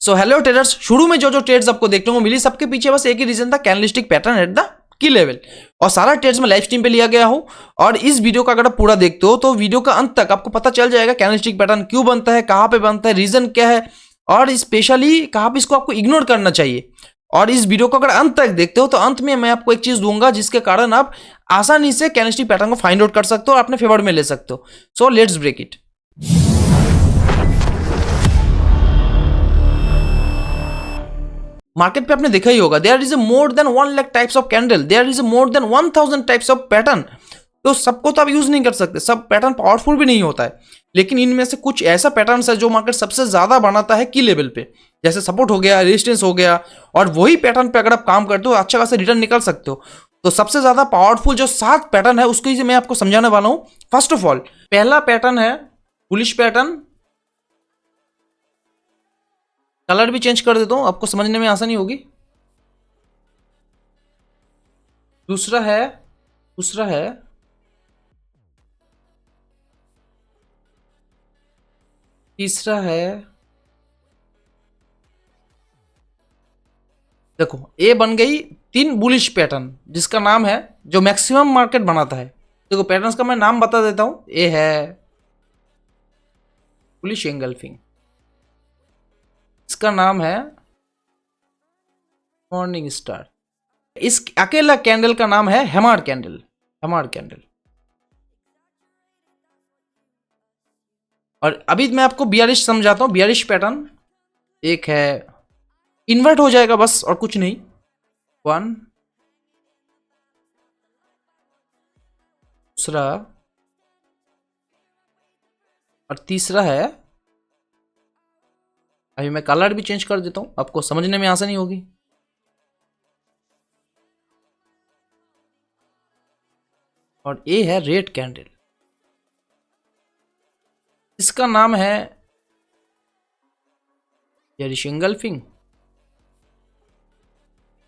So hello traders, शुरू में जो जो ट्रेड्स आपको देखने को मिली सबके पीछे बस एक ही रीजन था, candlestick pattern at the key level. और सारा ट्रेड्स में लाइव स्ट्रीम पे लिया गया हो। और इस वीडियो का अगर आप पूरा देखते हो तो वीडियो का अंत तक आपको पता चल जाएगा कैंडलस्टिक पैटर्न क्यों बनता है, कहाँ पे बनता है, रीजन क्या है और स्पेशली कहाँ पे इसको आपको इग्नोर करना चाहिए। और इस वीडियो को अगर अंत तक देखते हो तो अंत में मैं आपको एक चीज दूंगा जिसके कारण आप आसानी से कैंडलस्टिक पैटर्न को फाइंड आउट कर सकते हो और अपने फेवर में ले सकते हो। So let's break it. Market पे आपने देखा ही होगा, there is a more than 1 lakh types of candle, there is a more than 1000 types of pattern. तो सबको तो आप यूज नहीं कर सकते, सब पैटर्न पावरफुल भी नहीं होता है, लेकिन इनमें से कुछ ऐसा पैटर्न है जो मार्केट सबसे ज्यादा बनाता है की लेवल पे, जैसे सपोर्ट हो गया, रेजिस्टेंस हो गया। और वही पैटर्न पे अगर आप काम करते हो अच्छा खासा रिटर्न निकाल सकते हो। तो सबसे ज्यादा पावरफुल जो 7 पैटर्न है उसको मैं आपको समझाने वाला हूं। फर्स्ट ऑफ ऑल पहला पैटर्न है बुलिश पैटर्न। कलर भी चेंज कर देता हूं, आपको समझने में आसानी होगी। दूसरा है तीसरा है, देखो ए बन गई 3 बुलिश पैटर्न जिसका नाम है, जो मैक्सिमम मार्केट बनाता है। देखो पैटर्न्स का मैं नाम बता देता हूं। ए है बुलिश एंगल्फिंग, इसका नाम है मॉर्निंग स्टार, इस अकेला कैंडल का नाम है हैमर कैंडल। और अभी मैं आपको बियरिश समझाता हूं। बियरिश पैटर्न एक है, इन्वर्ट हो जाएगा बस और कुछ नहीं। 1, दूसरा और तीसरा है। अभी मैं कलर भी चेंज कर देता हूं, आपको समझने में आसानी होगी। और ये है रेड कैंडल, इसका नाम है बेयरिश एंगल्फिंग,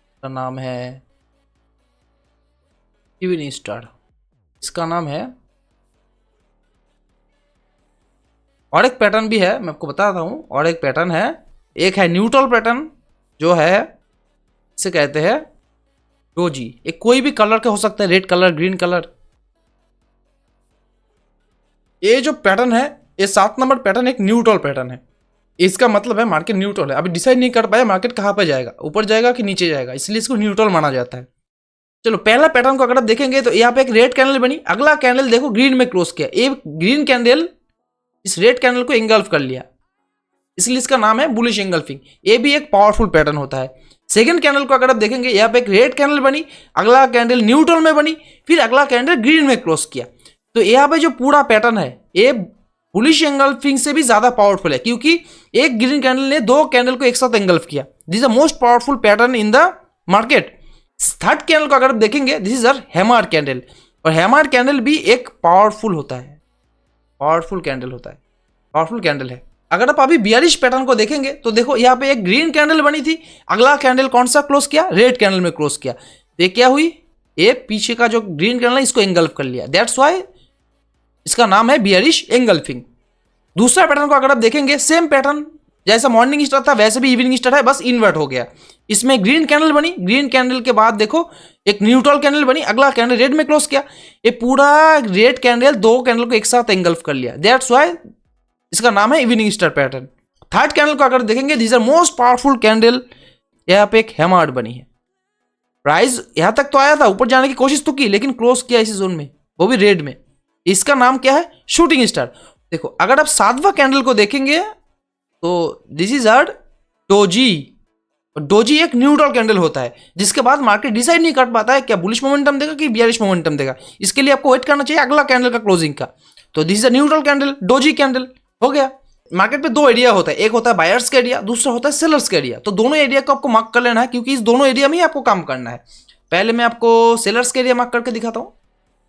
इसका नाम है इवनिंग स्टार, इसका नाम है। और एक पैटर्न भी है, मैं आपको बताता हूं। और एक पैटर्न है, एक है न्यूट्रल पैटर्न जो है, इसे कहते हैं डोजी। एक कोई भी कलर का हो सकता है, रेड कलर, ग्रीन कलर। ये जो पैटर्न है, ये 7 नंबर पैटर्न एक न्यूट्रल पैटर्न है। इसका मतलब है मार्केट न्यूट्रल है, अभी डिसाइड नहीं कर पाया मार्केट कहां पर जाएगा, ऊपर जाएगा कि नीचे जाएगा, इसलिए इसको न्यूट्रल माना जाता है। चलो पहला पैटर्न को अगर आप देखेंगे तो यहाँ पे एक रेड कैंडल बनी, अगला कैंडल देखो ग्रीन में क्लोज किया। एक ग्रीन कैंडल इस रेड कैंडल को एंगल्फ कर लिया, इसलिए इसका नाम है बुलिश एंगल्फिंग। ये भी एक पावरफुल पैटर्न होता है। सेकंड कैंडल को अगर आप देखेंगे, यहाँ पे एक रेड कैंडल बनी, अगला कैंडल न्यूट्रल में बनी, फिर अगला कैंडल ग्रीन में क्लोज किया। तो यहाँ पे जो पूरा पैटर्न है ये बुलिश एंगल्फिंग से भी ज्यादा पावरफुल है, क्योंकि एक ग्रीन कैंडल ने 2 कैंडल को एक साथ एंगल्फ किया। This is the most powerful pattern in the market. Third candle को अगर आप देखेंगे, this is a hammer candle, और हैमर कैंडल भी एक पावरफुल होता है, पावरफुल कैंडल है। अगर आप अभी बियरिश पैटर्न को देखेंगे तो देखो यहाँ पे एक ग्रीन कैंडल बनी थी, अगला कैंडल कौन सा क्लोज किया, रेड कैंडल में क्लोज किया। तो ये क्या हुई, ये पीछे का जो ग्रीन कैंडल है इसको एंगल्फ कर लिया, दैट्स व्हाई इसका नाम है बियरिश एंगल्फिंग। दूसरा पैटर्न को अगर आप देखेंगे, सेम पैटर्न जैसा मॉर्निंग स्टार था वैसे भी इवनिंग स्टार है, बस इन्वर्ट हो गया। इसमें ग्रीन कैंडल बनी, ग्रीन कैंडल के बाद देखो एक न्यूट्रल कैंडल बनी, अगला कैंडल रेड में क्लोज किया। ये पूरा रेड कैंडल 2 कैंडल को एक साथ एंगल्फ कर लिया, दैट्स व्हाई इसका नाम है evening star pattern. Third candle को अगर देखेंगे, this are most powerful candle, यहाँ पे एक हैमर बनी है। प्राइस यहां तक तो आया था, ऊपर जाने की कोशिश तो की, लेकिन क्लोज किया इसी जोन में, वो भी रेड में। इसका नाम क्या है, शूटिंग स्टार। देखो अगर आप 7वां कैंडल को देखेंगे तो this is a doji. Doji एक न्यूट्रल कैंडल होता है, जिसके बाद मार्केट डिसाइड नहीं कर पाता है क्या बुलिश मोमेंटम देगा कि बियरिश मोमेंटम देगा। इसके लिए आपको वेट करना चाहिए अगला कैंडल का क्लोजिंग का। तो this is a neutral candle, doji candle हो गया। मार्केट पे 2 एरिया होता है, एक होता है बायर्स का एरिया, दूसरा होता है सेलर्स का एरिया। तो दोनों एरिया को आपको मार्क कर लेना है, क्योंकि इस दोनों एरिया में ही आपको काम करना है। पहले मैं आपको सेलर्स का एरिया मार्क करके दिखाता हूं।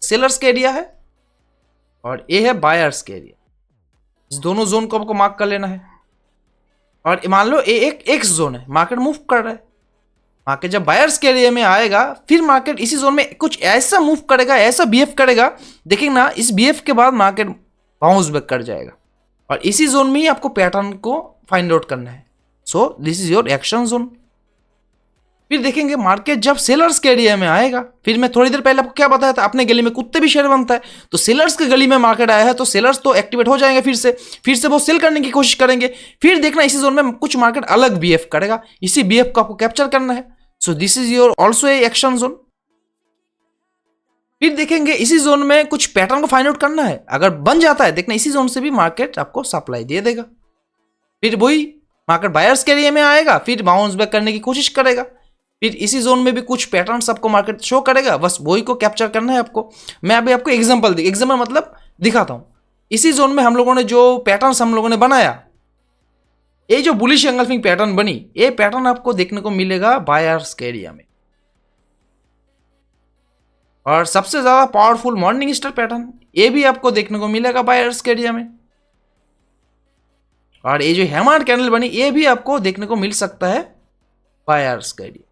सेलर्स का एरिया है और ये है बायर्स का एरिया, इस दोनों जोन को आपको मार्क कर लेना है। और मान लो ये एक एक्स जोन है, मार्केट मूव कर रहा है। मार्केट जब बायर्स के एरिया में आएगा, फिर मार्केट इसी जोन में कुछ ऐसा मूव करेगा, ऐसा बीएफ करेगा, देखिए ना, इस बीएफ के बाद मार्केट बाउंस बैक कर जाएगा। और इसी जोन में ही आपको पैटर्न को फाइंड आउट करना है। So this is your action zone. फिर देखेंगे मार्केट जब सेलर्स के एरिया में आएगा, फिर मैं थोड़ी देर पहले आपको क्या बताया था, अपने गली में कुत्ते भी शेर बनता है, तो सेलर्स के गली में मार्केट आया है तो सेलर्स तो एक्टिवेट हो जाएंगे, फिर से वो सेल करने की कोशिश करेंगे। फिर देखना इसी जोन में कुछ मार्केट अलग बीएफ करेगा, इसी बीएफ को आपको कैप्चर करना है। So this is your also a action zone. फिर देखेंगे इसी जोन में कुछ पैटर्न को फाइंड आउट करना है, अगर बन जाता है देखना इसी जोन से भी मार्केट आपको सप्लाई दे देगा। फिर वही मार्केट बायर्स के एरिया में आएगा, फिर बाउंस बैक करने की कोशिश करेगा, फिर इसी जोन में भी कुछ पैटर्न्स आपको मार्केट शो करेगा, बस वही को कैप्चर करना है आपको। मैं अभी आपको एग्जांपल मतलब दिखाता हूं। इसी जोन में हम लोगों ने जो पैटर्न्स हम लोगों ने बनाया, ये जो बुलिश एंगल्फिंग पैटर्न बनी, ये पैटर्न आपको देखने को मिलेगा बायर्स के एरिया में। और सबसे ज्यादा पावरफुल मॉर्निंग स्टार पैटर्न, ये भी आपको देखने को मिलेगा बायर्स के एरिया में। और ये जो हैमर कैंडल बनी, ये भी आपको देखने को मिल सकता है बायर्स के एरिया।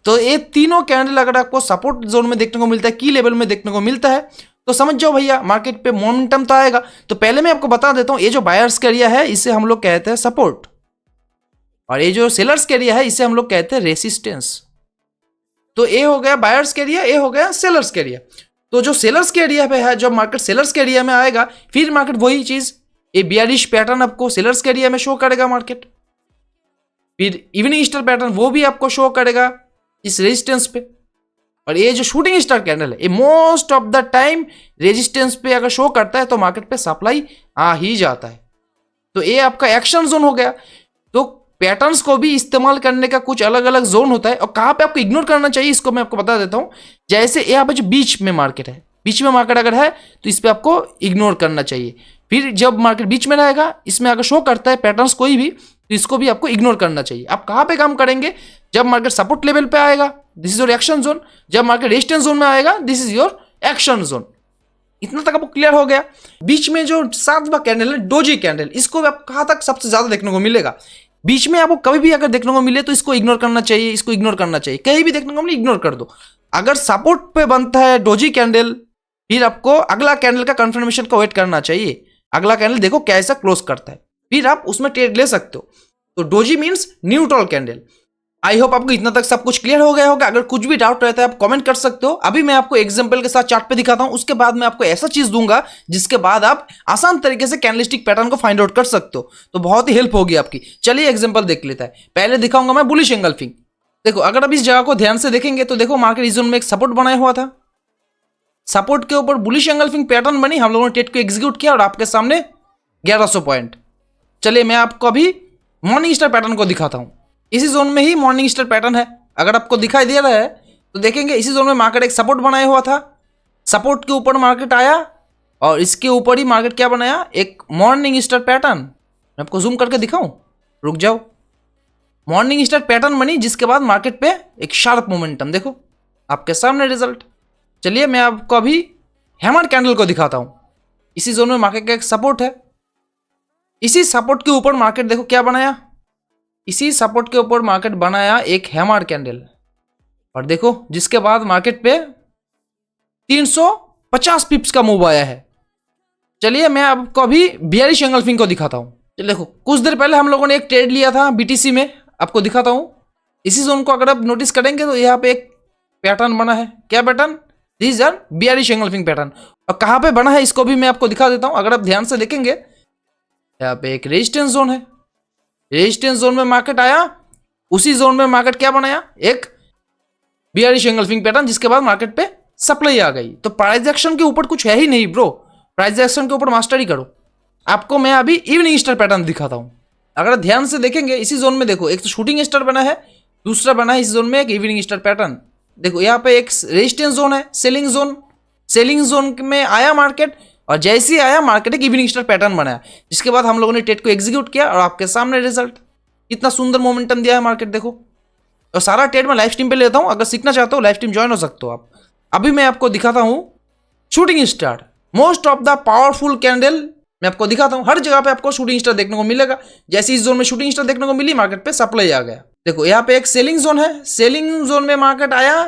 तो ये तीनों कैंडल अगर आपको सपोर्ट जोन में देखने को मिलता है, की लेवल में देखने को मिलता है, तो समझ जाओ भैया मार्केट पे मोमेंटम तो आएगा। तो पहले मैं आपको बता देता हूं, ये जो बायर्स का एरिया है इसे हम लोग कहते हैं सपोर्ट, और ये जो सेलर्स का एरिया है इसे हम लोग कहते हैं रेसिस्टेंस। तो ये हो गया बायर्स का एरिया, ये हो गया सेलर्स का एरिया। तो जो सेलर्स के एरिया पे है, जब मार्केट सेलर्स के एरिया में आएगा, फिर मार्केट वही चीज ये बियरिश पैटर्न आपको सेलर्स के एरिया में शो करेगा मार्केट। फिर इवनिंग स्टार पैटर्न वो भी आपको शो करेगा इस रेजिस्टेंस पे। और ये जो शूटिंग स्टार कैंडल है, ये most of the time resistance पे अगर शो करता है तो मार्केट पे सप्लाई आ ही जाता है। तो ये आपका एक्शन जोन हो गया। तो पैटर्न्स को भी इस्तेमाल करने का कुछ अलग अलग जोन होता है, और कहां पे आपको इग्नोर करना चाहिए इसको मैं आपको बता देता हूं। जैसे यहाँ पे जो बीच में मार्केट है, बीच में मार्केट अगर है तो इस पे आपको इग्नोर करना चाहिए। फिर जब मार्केट बीच में रहेगा, इसमें अगर शो करता है पैटर्न्स कोई भी, तो इसको भी आपको इग्नोर करना चाहिए। आप कहां पे काम करेंगे, जब मार्केट सपोर्ट लेवल पे आएगा this is your action zone, जब मार्केट रेजिस्टेंस जोन में आएगा this is your action zone. इतना तक आपको क्लियर हो गया। बीच में जो सातवां कैंडल है डोजी कैंडल, इसको आप कहां तक सबसे ज्यादा देखने को मिलेगा। बीच में आपको कभी भी अगर देखने को मिले तो इसको इग्नोर करना चाहिए, इसको इग्नोर करना चाहिए, कहीं भी देखने को मिले इग्नोर कर दो। अगर सपोर्ट पे बनता है डोजी कैंडल, फिर आपको अगला कैंडल का कंफर्मेशन को वेट करना चाहिए। अगला कैंडल देखो कैसा क्लोज करता है, फिर आप उसमें ट्रेड ले सकते हो। तो doji means neutral candle. I hope आपको इतना तक सब कुछ क्लियर हो गया होगा। अगर कुछ भी डाउट रहता है आप कमेंट कर सकते हो। अभी मैं आपको एग्जांपल के साथ चार्ट पे दिखाता हूं, उसके बाद मैं आपको ऐसा चीज दूंगा जिसके बाद आप आसान तरीके से कैंडलस्टिक पैटर्न को फाइंड आउट कर सकते हो, तो बहुत ही हेल्प होगी आपकी। चलिए एग्जांपल देख लेता है। पहले दिखाऊंगा मैं बुलिश एंगल्फिंग। देखो अगर आप इस जगह को ध्यान से देखेंगे तो देखो मार्केट इस जोन में एक सपोर्ट बनाया हुआ था, सपोर्ट के ऊपर बुलिश एंगल्फिंग पैटर्न बनी, हम लोगों ने ट्रेड को एग्जीक्यूट किया और आपके सामने 1100 पॉइंट। चलिए मैं आपको अभी मॉर्निंग स्टार पैटर्न को दिखाता हूं। इसी जोन में ही मॉर्निंग स्टार पैटर्न है, अगर आपको दिखाई दे रहा है तो देखेंगे इसी जोन में मार्केट एक सपोर्ट बनाया हुआ था, सपोर्ट के ऊपर मार्केट आया और इसके ऊपर ही मार्केट क्या बनाया, एक मॉर्निंग स्टार पैटर्न। मैं आपको जूम करके दिखाऊं, रुक जाओ। मॉर्निंग स्टार पैटर्न बनी जिसके बाद मार्केट पे एक शार्प मोमेंटम, देखो आपके सामने रिजल्ट। चलिए मैं आपको अभी हैमर कैंडल को दिखाता हूं। इसी जोन में मार्केट का एक सपोर्ट है, इसी सपोर्ट के ऊपर मार्केट देखो क्या बनाया, इसी सपोर्ट के ऊपर मार्केट बनाया एक हैमर कैंडल, और देखो जिसके बाद मार्केट पे 350 पिप्स का मूव आया है। चलिए मैं आपको अभी बियरिश एंगल्फिंग को दिखाता हूं। देखो कुछ देर पहले हम लोगों ने एक ट्रेड लिया था बीटीसी में, आपको दिखाता हूं। इसी जोन को अगर आप नोटिस करेंगे तो यहाँ पे एक पैटर्न बना है, क्या pattern, this is bearish engulfing pattern. और कहां पे बना है इसको भी मैं आपको दिखा देता हूं। अगर आप ध्यान से देखेंगे यहाँ पे एक रेजिस्टेंस जोन है, रेजिस्टेंस जोन में मार्केट आया, उसी जोन में मार्केट क्या बनाया, एक बियरिश एंगल्फिंग पैटर्न, जिसके बाद मार्केट पे सप्लाई आ गई। तो प्राइस एक्शन के ऊपर कुछ है ही नहीं ब्रो, प्राइस एक्शन के ऊपर मास्टरी करो। आपको मैं अभी इवनिंग स्टार पैटर्न दिखाता हूं। अगर ध्यान से देखेंगे इसी जोन में देखो एक तो शूटिंग स्टार बना है, दूसरा बना है इस जोन में एक इवनिंग स्टार पैटर्न। देखो यहाँ पे एक रेजिस्टेंस जोन है, सेलिंग जोन, सेलिंग जोन में आया मार्केट, और जैसे ही आया मार्केट एक इवनिंग स्टार पैटर्न बनाया, जिसके बाद हम लोगों ने ट्रेड को एग्जीक्यूट किया और आपके सामने रिजल्ट। कितना सुंदर मोमेंटम दिया है मार्केट देखो। और सारा ट्रेड मैं लाइव स्ट्रीम पे लेता हूं, अगर सीखना चाहते हो लाइव स्ट्रीम ज्वाइन हो सकते हो आप। अभी मैं आपको दिखाता हूं shooting star, most of the powerful candle मैं आपको दिखाता हूं। हर जगह पे आपको शूटिंग स्टार देखने को मिलेगा। जैसे इस जोन में शूटिंग स्टार देखने को मिली, मार्केट पे सप्लाई आ गया। देखो यहाँ पे एक सेलिंग जोन है, सेलिंग जोन में मार्केट आया,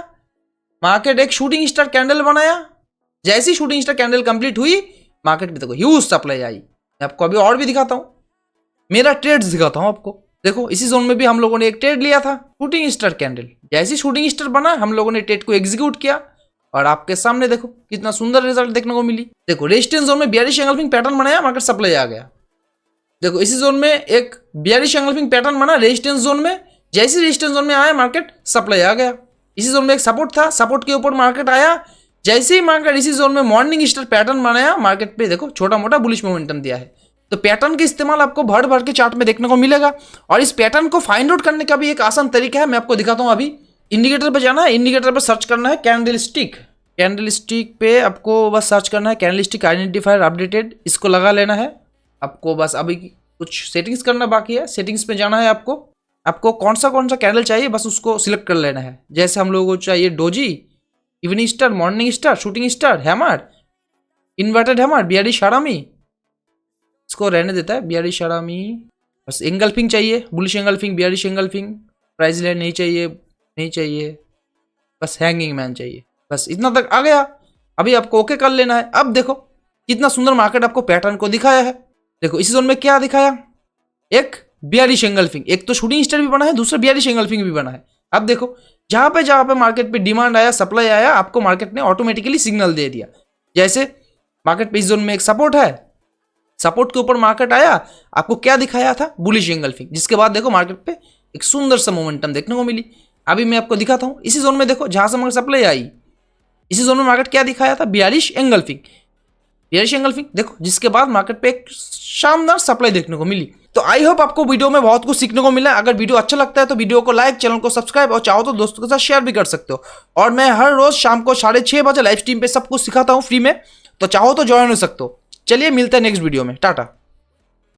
मार्केट एक शूटिंग स्टार कैंडल बनाया, जैसी शूटिंग स्टार कैंडल कंप्लीट हुई मार्केट में देखो ह्यूज सप्लाई आई। मैं आपको अभी और भी दिखाता हूं, मेरा ट्रेड्स दिखाता हूं आपको। देखो इसी जोन में भी हम लोगों ने एक ट्रेड लिया था, शूटिंग स्टार कैंडल। जैसे शूटिंग स्टार बना हम लोगों ने ट्रेड को एग्जीक्यूट किया और आपके सामने देखो कितना सुंदर रिजल्ट देखने को मिली। देखो रेजिस्टेंस जोन में बियरिश एंगल्फिंग पैटर्न बनाया, मार्केट सप्लाई आ गया। देखो इसी जोन में एक बियरिश एंगल्फिंग पैटर्न बना रेजिस्टेंस जोन में, जैसे रेजिस्टेंस जोन में आया मार्केट सप्लाई आ गया। इसी जोन में एक सपोर्ट था, सपोर्ट के ऊपर मार्केट आया, जैसे ही मार्केट इसी जोन में मॉर्निंग स्टार पैटर्न बनाया, मार्केट पे देखो छोटा मोटा बुलिश मोमेंटम दिया है। तो पैटर्न का इस्तेमाल आपको भर भर के चार्ट में देखने को मिलेगा और इस पैटर्न को फाइंड आउट करने का भी एक आसान तरीका है, मैं आपको दिखाता हूं। अभी इंडिकेटर पे जाना है, इंडिकेटर पे सर्च करना है कैंडल स्टिक, कैंडल स्टिक पे आपको बस सर्च करना है कैंडल स्टिक आइडेंटिफायर अपडेटेड, इसको लगा लेना है। आपको बस अभी कुछ सेटिंग्स करना बाकी है, सेटिंग्स पे जाना है। आपको कौन सा कैंडल चाहिए बस उसको सिलेक्ट कर लेना है। जैसे हम लोगों को चाहिए doji, evening star, morning star, shooting star, hammer, inverted hammer, bearish harami, इसको रहने देता है बियरिश हारामी। बस एंगल्फिंग चाहिए, bullish engulfing, bearish engulfing, price line नहीं चाहिए, बस हैंगिंग मैन चाहिए। बस इतना तक आ गया। अभी आपको ओके कर लेना है। अब देखो कितना सुंदर मार्केट आपको पैटर्न को दिखाया है। देखो इस जोन में क्या दिखाया, एक बियरिश एंगल्फिंग, एक तो शूटिंग स्टार भी बना है, दूसरा बियरिश एंगल्फिंग भी बना है। अब देखो जहां पे मार्केट पे डिमांड आया, सप्लाई आया, आपको मार्केट ने ऑटोमेटिकली सिग्नल दे दिया। जैसे मार्केट पे इस जोन में एक सपोर्ट है, सपोर्ट के ऊपर मार्केट आया, आपको क्या दिखाया था, बुलिश एंगल्फिंग, जिसके बाद देखो मार्केट पे एक सुंदर सा मोमेंटम देखने को मिली। अभी मैं आपको दिखाता हूं इसी जोन में, देखो जहां से मार्केट सप्लाई आई, इसी जोन में मार्केट क्या दिखाया था, बियरिश एंगल्फिंग, देखो जिसके बाद मार्केट पे एक शानदार सप्लाई देखने को मिली। तो आई होप आपको वीडियो में बहुत कुछ सीखने को मिला। अगर वीडियो अच्छा लगता है तो वीडियो को लाइक, चैनल को सब्सक्राइब और चाहो तो दोस्तों के साथ शेयर भी कर सकते हो। और मैं हर रोज शाम को 6:30 बजे लाइव स्ट्रीम पे सब कुछ सिखाता हूँ फ्री में, तो चाहो तो ज्वाइन हो सकते हो। चलिए मिलते हैं नेक्स्ट वीडियो में, टाटा।